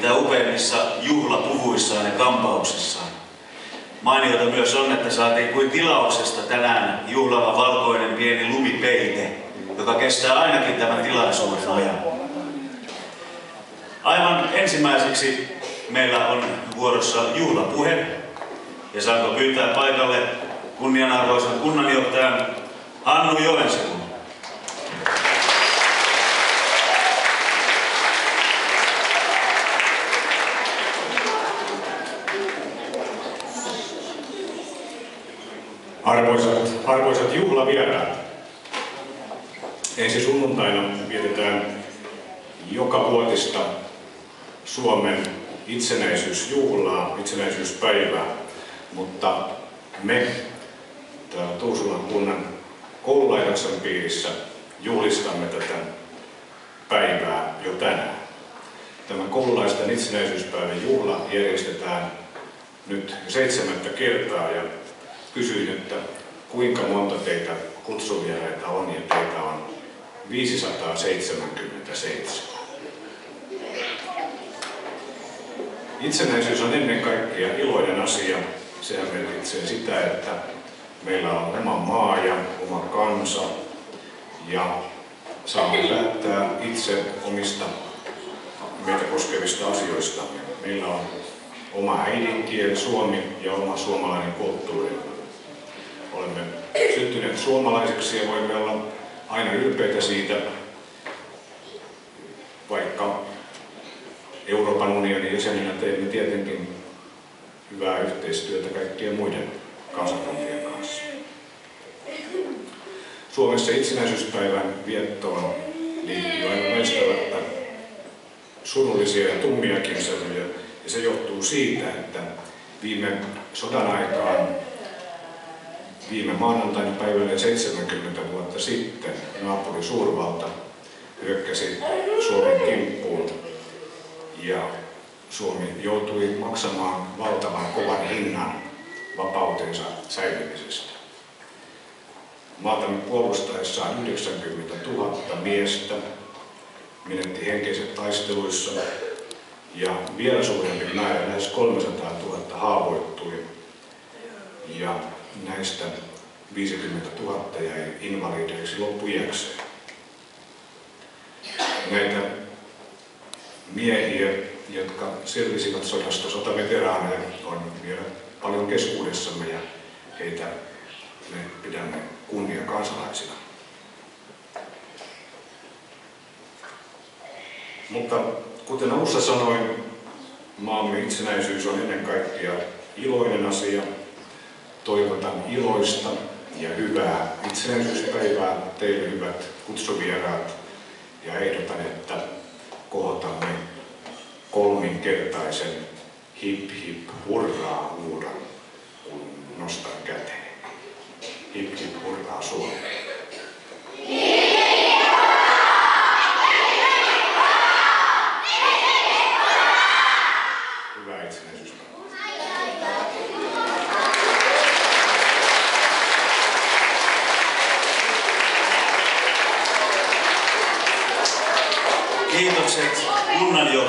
mitä upeimmissa juhlapuvuissaan ja kampauksissaan. Mainiota myös on, että saatiin kuin tilauksesta tänään juhlava valkoinen pieni lumipeite, joka kestää ainakin tämän tilaisuuden ajan. Aivan ensimmäiseksi meillä on vuorossa juhlapuhe, ja saanko pyytää paikalle kunnianarvoisen kunnanjohtajan Hannu Joensuun. Arvoisat juhlavieraat, ensi sunnuntaina vietetään jokavuotista Suomen itsenäisyysjuhlaa, itsenäisyyspäivää, mutta me täällä Tuusulan kunnan koululaitoksen piirissä juhlistamme tätä päivää jo tänään. Tämä koululaisten itsenäisyyspäivän juhla järjestetään nyt 7. kertaa ja kysyin, että kuinka monta teitä kutsuvieraita on, ja teitä on 577. Itsenäisyys on ennen kaikkea iloinen asia. Sehän merkitsee sitä, että meillä on oma maa ja oma kansa ja saamme päättää itse omista meitä koskevista asioista. Meillä on oma äidinkieli, suomi, ja oma suomalainen kulttuuri. Olemme syntyneet suomalaisiksi ja voimme olla aina ylpeitä siitä, vaikka Euroopan unionin jäseninä teemme tietenkin hyvää yhteistyötä kaikkien muiden kansakuntien kanssa. Suomessa itsenäisyyspäivän viettoon liittyy aina väistämättä surullisia ja tummiakin sävyjä, ja se johtuu siitä, että viime sodan aikaan, viime maanantaina päivälleen 70 vuotta sitten naapuri suurvalta hyökkäsi Suomen kimppuun ja Suomi joutui maksamaan valtavan kovan hinnan vapautensa säilymisestä. Maatamme puolustaessaan 90 000 miestä menetti henkensä taisteluissa ja vielä suurempi määrä, lähes 300 000 haavoittui, ja näistä 50 000 jäi invalideiksi loppuiäkseen. Näitä miehiä, jotka selvisivät sodasta, sotaveteraaneja, on vielä paljon keskuudessamme, ja heitä me pidämme kunniakansalaisina. Mutta kuten alussa sanoin, maamme itsenäisyys on ennen kaikkea iloinen asia. Toivotan iloista ja hyvää itsenäisyyspäivää teille, hyvät kutsuvieraat, ja ehdotan, että kohotamme kolminkertaisen hip hip hurraa huudan, kun nostan käteen. Hip hip hurraa Suomi. Hyvää itsenäisyyspäivää. Kiitokset kunnanjohtajalle.